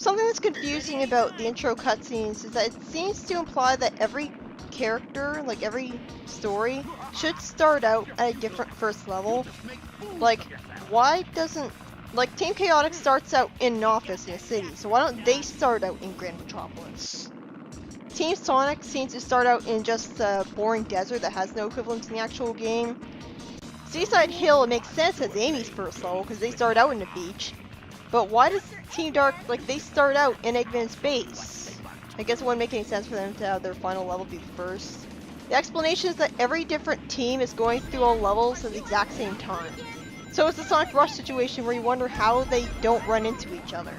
something that's confusing about the intro cutscenes is that it seems to imply that every character, like every story, should start out at a different first level. Like, why doesn't... Like, Team Chaotic starts out in an office in a city, so why don't they start out in Grand Metropolis? Team Sonic seems to start out in just a boring desert that has no equivalent in the actual game. Seaside Hill, it makes sense as Amy's first level, because they start out in the beach. But why does Team Dark, like, they start out in Eggman's base? I guess it wouldn't make any sense for them to have their final level be the first. The explanation is that every different team is going through all levels at the exact same time. So it's a Sonic Rush situation where you wonder how they don't run into each other.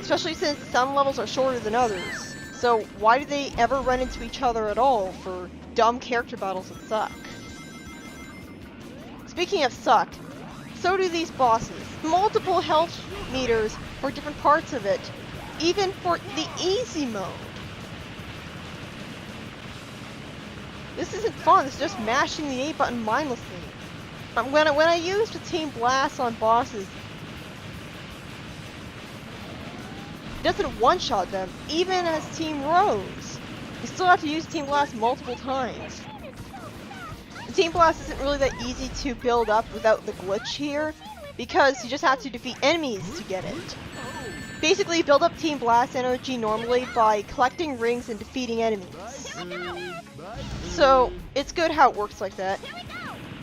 Especially since some levels are shorter than others. So why do they ever run into each other at all for dumb character battles that suck? Speaking of suck, so do these bosses. Multiple health meters for different parts of it, even for the easy mode. This isn't fun, it's just mashing the A button mindlessly. When I used the Team Blast on bosses, it doesn't one-shot them, even as Team Rose. You still have to use Team Blast multiple times. The Team Blast isn't really that easy to build up without the glitch here, because you just have to defeat enemies to get it. Basically, you build up Team Blast energy normally by collecting rings and defeating enemies. So, it's good how it works like that.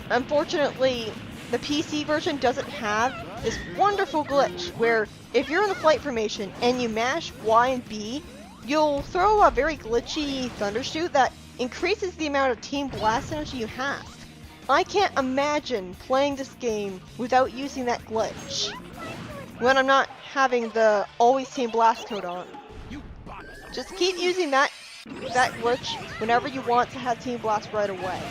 Unfortunately, the PC version doesn't have this wonderful glitch where if you're in the flight formation and you mash Y and B, you'll throw a very glitchy thundershoot that increases the amount of Team Blast energy you have. I can't imagine playing this game without using that glitch when I'm not having the always Team Blast code on. Just keep using that glitch whenever you want to have Team Blast right away.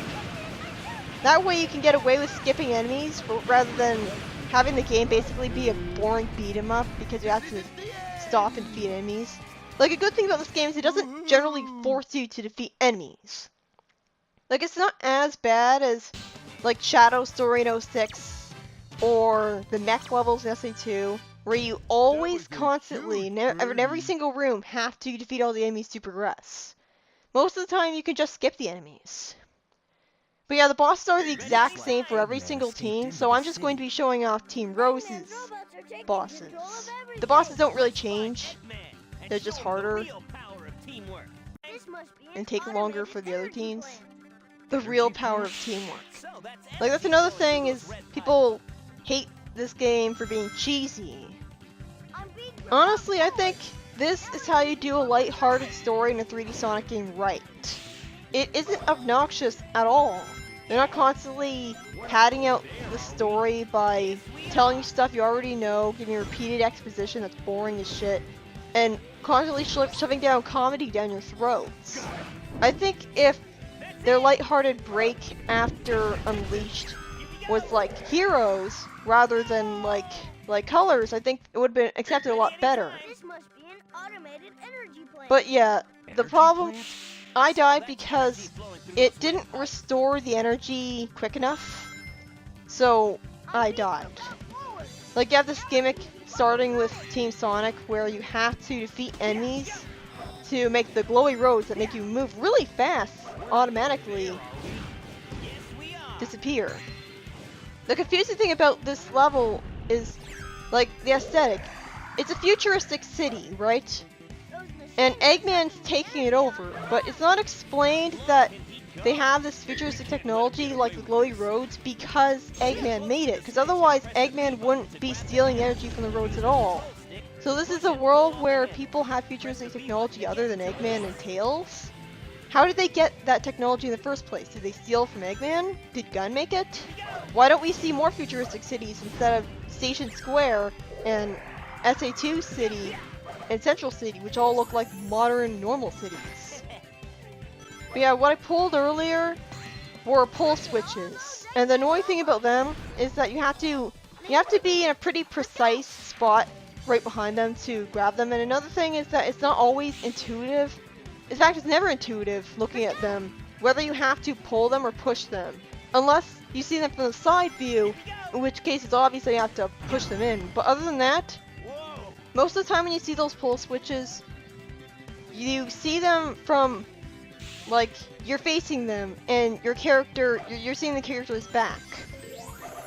That way you can get away with skipping enemies rather than having the game basically be a boring beat 'em up because you have to stop and defeat enemies. Like, a good thing about this game is it doesn't generally force you to defeat enemies. Like, it's not as bad as, like, Shadow Story in 06 or the mech levels in SA2, where you always constantly, in every single room, have to defeat all the enemies to progress. Most of the time you can just skip the enemies. But yeah, the bosses are the exact same for every single team, so I'm just going to be showing off Team Rose's bosses. The bosses don't really change, they're just harder and take longer for the other teams. The real power of teamwork. Like, that's another thing, is people hate this game for being cheesy. Honestly, I think this is how you do a light-hearted story in a 3D Sonic game right. It isn't obnoxious at all. They're not constantly padding out the story by telling you stuff you already know, giving repeated exposition that's boring as shit, and constantly shoving down comedy down your throats. I think if their lighthearted break after Unleashed was like Heroes rather than like Colors, I think it would have been accepted a lot better. But yeah, the problem, I died because it didn't restore the energy quick enough, so I died. Like, you have this gimmick starting with Team Sonic where you have to defeat enemies to make the glowy roads that make you move really fast automatically disappear. The confusing thing about this level is, like, the aesthetic. It's a futuristic city, right? And Eggman's taking it over, but it's not explained that they have this futuristic technology like the glowy roads because Eggman made it, because otherwise Eggman wouldn't be stealing energy from the roads at all. So this is a world where people have futuristic technology other than Eggman and Tails? How did they get that technology in the first place? Did they steal from Eggman? Did Gun make it? Why don't we see more futuristic cities instead of Station Square and SA2 City and Central City, which all look like modern, normal cities? But yeah, what I pulled earlier were pull switches, and the annoying thing about them is that you have to be in a pretty precise spot right behind them to grab them. And another thing is that it's not always intuitive. In fact, it's never intuitive looking at them, whether you have to pull them or push them, unless you see them from the side view, in which case it's obvious that you have to push them in. But other than that, most of the time when you see those pull switches, you see them from, like, you're facing them and your character, you're seeing the character's back.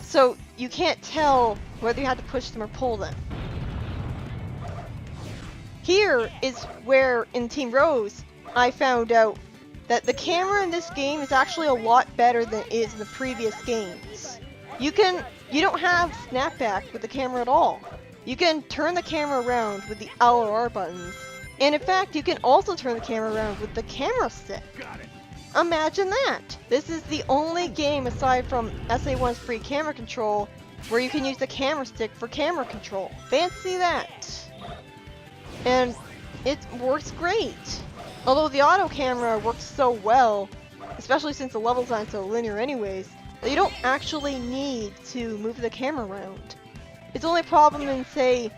So you can't tell whether you have to push them or pull them. Here is where, in Team Rose, I found out that the camera in this game is actually a lot better than it is in the previous games. You don't have snapback with the camera at all. You can turn the camera around with the L or R buttons, and in fact, you can also turn the camera around with the camera stick. Imagine that! This is the only game aside from SA1's free camera control where you can use the camera stick for camera control. Fancy that! And it works great! Although the auto camera works so well, especially since the levels aren't so linear anyways, that you don't actually need to move the camera around. It's only a problem in, say,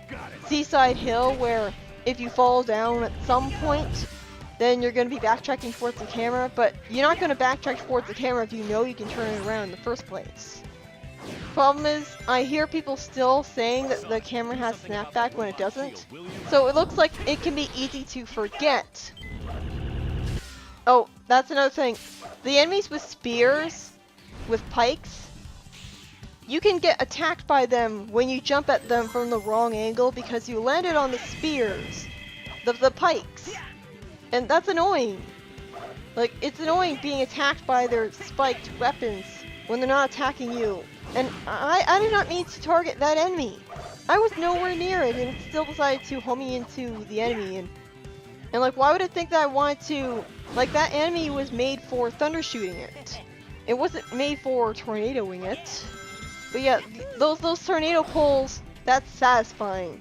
Seaside Hill, where if you fall down at some point, then you're going to be backtracking towards the camera, but you're not going to backtrack towards the camera if you know you can turn it around in the first place. Problem is, I hear people still saying that the camera has snapback when it doesn't, so it looks like it can be easy to forget. Oh, that's another thing. The enemies with spears, with pikes, you can get attacked by them when you jump at them from the wrong angle because you landed on the spears, the pikes. And that's annoying. Like, it's annoying being attacked by their spiked weapons when they're not attacking you. And I did not mean to target that enemy. I was nowhere near it and it still decided to home me into the enemy. And like, why would it think that I wanted to... Like, that enemy was made for thunder shooting it. It wasn't made for tornadoing it. But yeah, those tornado pulls, that's satisfying.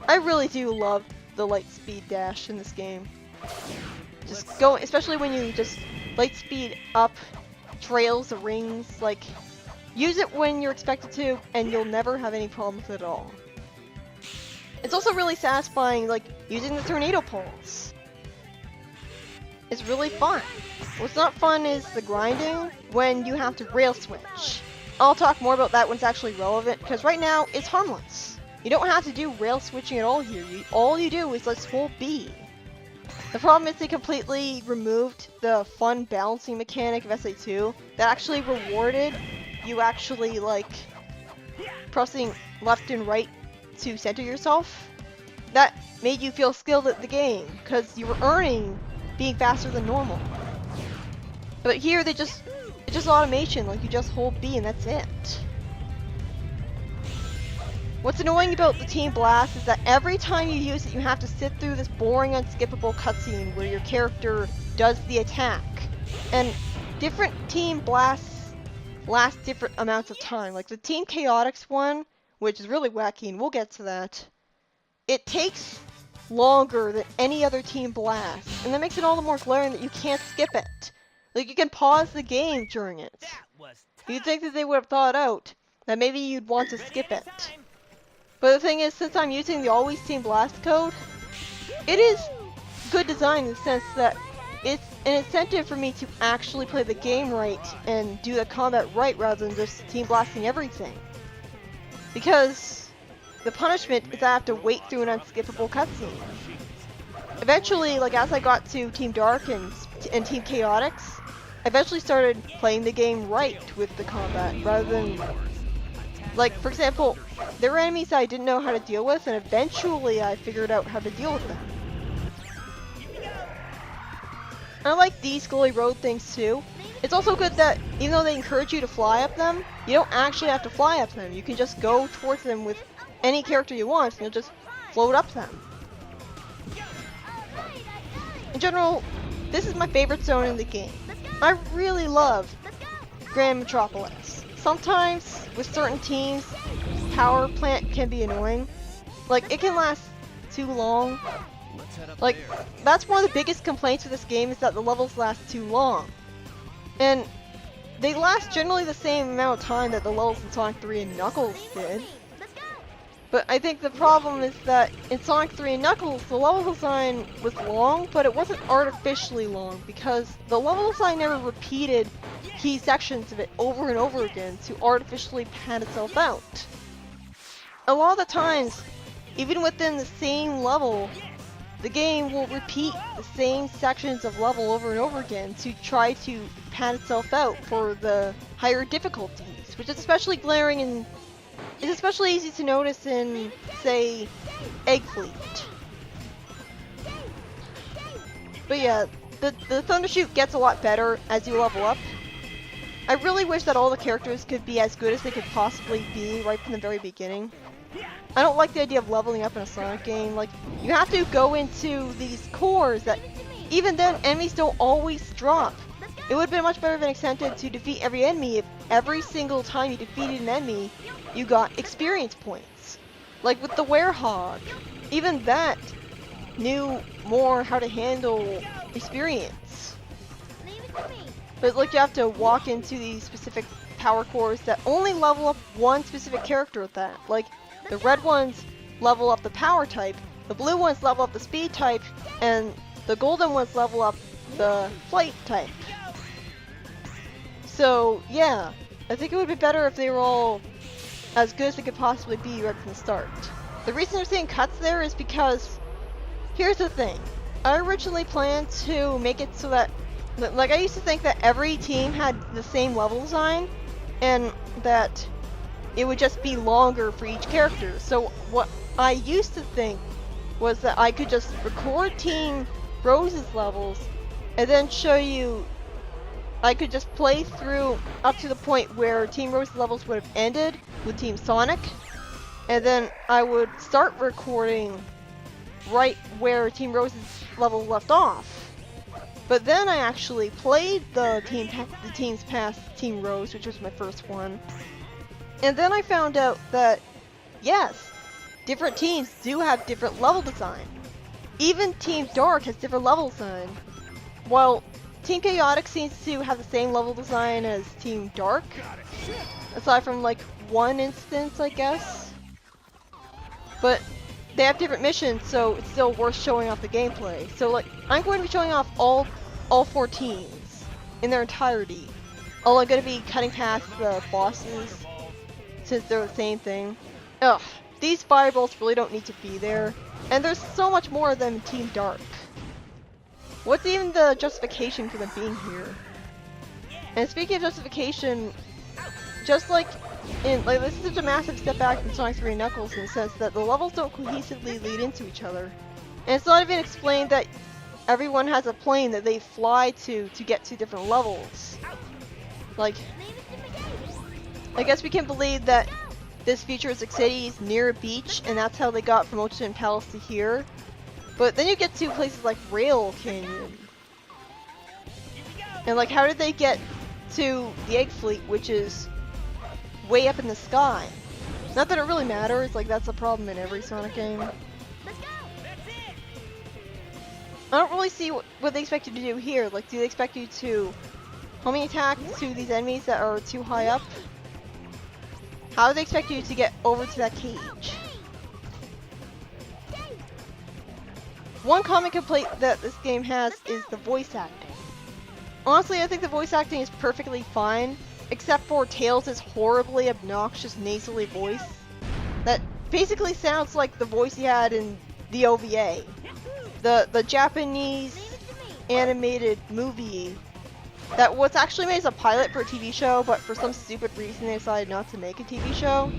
I really do love the light speed dash in this game. Just go, especially when you just light speed up trails or rings, like, use it when you're expected to, and you'll never have any problems at all. It's also really satisfying, like, using the tornado pulls. It's really fun. What's not fun is the grinding when you have to rail switch. I'll talk more about that when it's actually relevant, because right now, it's harmless. You don't have to do rail switching at all here. All you do is just hold B. The problem is they completely removed the fun balancing mechanic of SA2 that actually rewarded you actually, like, pressing left and right to center yourself. That made you feel skilled at the game, because you were earning being faster than normal. But here, it's just automation, like you just hold B and that's it. What's annoying about the Team Blast is that every time you use it, you have to sit through this boring, unskippable cutscene where your character does the attack. And different Team Blasts last different amounts of time. Like the Team Chaotix one, which is really wacky, and we'll get to that, it takes longer than any other Team Blast. And that makes it all the more glaring that you can't skip it. Like, you can pause the game during it. You'd think that they would have thought out that maybe you'd want to skip it. But the thing is, since I'm using the Always Team Blast code, it is good design in the sense that it's an incentive for me to actually play the game right and do the combat right rather than just Team Blasting everything. Because the punishment is I have to wait through an unskippable cutscene. Eventually, like as I got to Team Dark and Team Chaotix, I eventually started playing the game right with the combat rather than, like, for example, there were enemies I didn't know how to deal with, and eventually I figured out how to deal with them. I like these glowy road things too. It's also good that even though they encourage you to fly up them, you don't actually have to fly up them. You can just go towards them with any character you want, and you'll just float up them. In general, this is my favorite zone in the game. I really love Grand Metropolis. Sometimes, with certain teams, Power Plant can be annoying. Like, it can last too long. Like, that's one of the biggest complaints with this game is that the levels last too long. And they last generally the same amount of time that the levels in Sonic 3 and Knuckles did. But I think the problem is that in Sonic 3 and Knuckles, the level design was long, but it wasn't artificially long because the level design never repeated key sections of it over and over again to artificially pad itself out. A lot of the times, even within the same level, the game will repeat the same sections of level over and over again to try to pad itself out for the higher difficulties, which is especially glaring and is especially easy to notice in, say, Egg Fleet. But yeah, the Thundershoot gets a lot better as you level up. I really wish that all the characters could be as good as they could possibly be right from the very beginning. I don't like the idea of leveling up in a Sonic game. Like, you have to go into these cores that, even then, enemies don't always drop. It would have been much better of an incentive to defeat every enemy if every single time you defeated an enemy, you got experience points. Like with the Werehog. Even that knew more how to handle experience. But like, you have to walk into these specific power cores that only level up one specific character with that. Like, the red ones level up the power type, the blue ones level up the speed type, and the golden ones level up the flight type. So yeah, I think it would be better if they were all as good as they could possibly be right from the start. The reason you're seeing cuts there is because, here's the thing. I originally planned to make it so that, like, I used to think that every team had the same level design, and that it would just be longer for each character. So what I used to think was that I could just record Team Rose's levels and then show you, I could just play through up to the point where Team Rose's levels would have ended with Team Sonic, and then I would start recording right where Team Rose's level left off. But then I actually played the teams past Team Rose, which was my first one. And then I found out that, yes, different teams do have different level design. Even Team Dark has different level design. While Team Chaotic seems to have the same level design as Team Dark, aside from like one instance, I guess. But they have different missions, so it's still worth showing off the gameplay. So like, I'm going to be showing off all 4 teams in their entirety. All I'm going to be cutting past the bosses, since they're the same thing. Ugh, these fireballs really don't need to be there. And there's so much more of them in Team Dark. What's even the justification for them being here? And speaking of justification, just like in, like, this is such a massive step back from Sonic 3 and Knuckles in the sense that the levels don't cohesively lead into each other. And it's not even explained that everyone has a plane that they fly to get to different levels. Like, I guess we can believe that this futuristic city is near a beach, and that's how they got from Ocean Palace to here. But then you get to places like Rail Canyon. And like, how did they get to the Egg Fleet, which is way up in the sky? Not that it really matters, like that's a problem in every Sonic game. I don't really see what they expect you to do here. Like, do they expect you to homing attack to these enemies that are too high up? How do they expect you to get over to that cage? One common complaint that this game has is the voice acting. Honestly, I think the voice acting is perfectly fine, except for Tails' horribly obnoxious nasally voice that basically sounds like the voice he had in the OVA. The Japanese animated movie that was actually made as a pilot for a TV show, but for some stupid reason they decided not to make a TV show.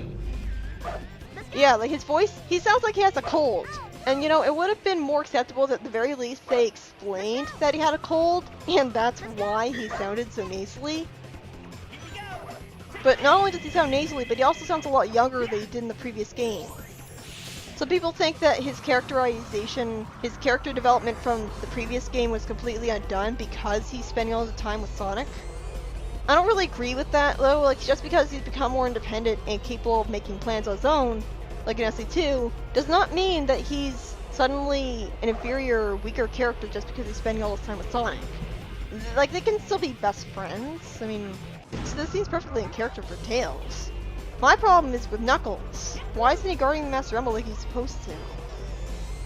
Yeah, like his voice, he sounds like he has a cold. And you know, it would have been more acceptable that at the very least they explained that he had a cold, and that's why he sounded so nasally. But not only does he sound nasally, but he also sounds a lot younger than he did in the previous game. So people think that his characterization, his character development from the previous game was completely undone because he's spending all the time with Sonic. I don't really agree with that though, like just because he's become more independent and capable of making plans on his own, like in SC2, does not mean that he's suddenly an inferior, weaker character just because he's spending all his time with Sonic. Like, they can still be best friends. I mean, this seems perfectly in character for Tails. My problem is with Knuckles. Why isn't he guarding the Master Emerald like he's supposed to?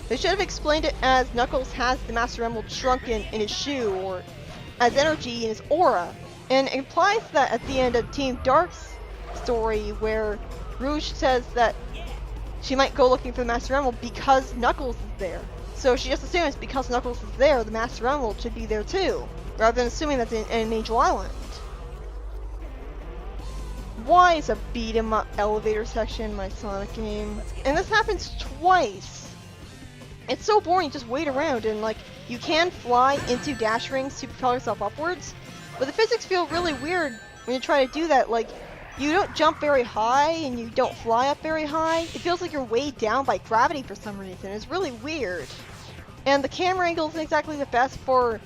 They should have explained it as Knuckles has the Master Emerald shrunken in his shoe, or as energy in his aura. And it implies that at the end of Team Dark's story, where Rouge says that she might go looking for the Master Emerald because Knuckles is there. So she just assumes because Knuckles is there, the Master Emerald should be there too, rather than assuming that's in Angel Island. Why is a beat 'em up elevator section in my Sonic game? And this happens twice. It's so boring, just wait around, and like, you can fly into dash rings to propel yourself upwards, but the physics feel really weird when you try to do that. Like, you don't jump very high and you don't fly up very high. It feels like you're weighed down by gravity for some reason. It's really weird. And the camera angle isn't exactly the best for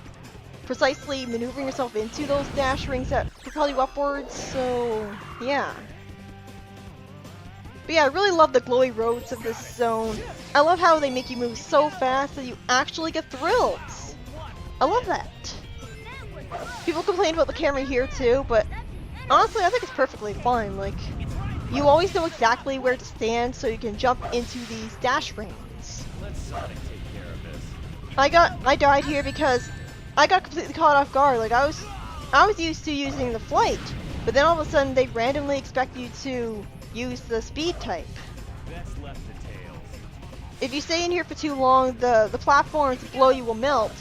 precisely maneuvering yourself into those dash rings that propel you upwards, so yeah. But yeah, I really love the glowy roads of this zone. I love how they make you move so fast that you actually get thrills. I love that. People complain about the camera here too, but honestly I think it's perfectly fine. Like, you always know exactly where to stand so you can jump into these dash rings. I died here because I got completely caught off guard. Like, I was used to using the flight, but then all of a sudden they randomly expect you to use the speed type. If you stay in here for too long, the platforms below you will melt,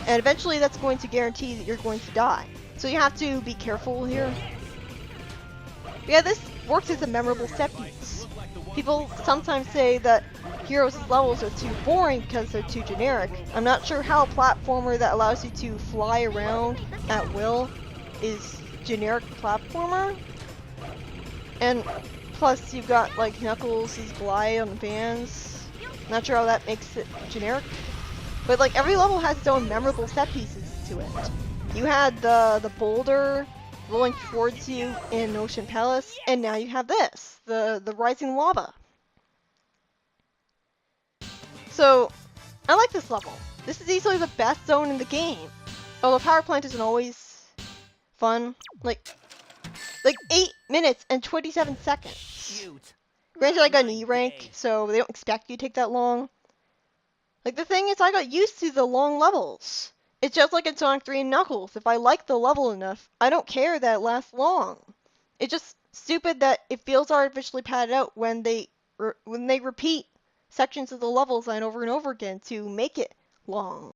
and eventually that's going to guarantee that you're going to die. So you have to be careful here. But yeah, this works as a memorable set piece. People sometimes say that Heroes' levels are too boring because they're too generic. I'm not sure how a platformer that allows you to fly around at will is generic platformer. And plus you've got like Knuckles' glide on the fans. Not sure how that makes it generic. But like, every level has its own memorable set pieces to it. You had the boulder rolling towards you in Ocean Palace, and now you have this, the rising lava. So, I like this level. This is easily the best zone in the game. Although Power Plant isn't always fun. Like 8 minutes and 27 seconds. Granted, I got an E rank, so they don't expect you to take that long. Like, the thing is, I got used to the long levels. It's just like in Sonic 3 and Knuckles. If I like the level enough, I don't care that it lasts long. It's just stupid that it feels artificially padded out when they repeat sections of the levels line over and over again to make it long.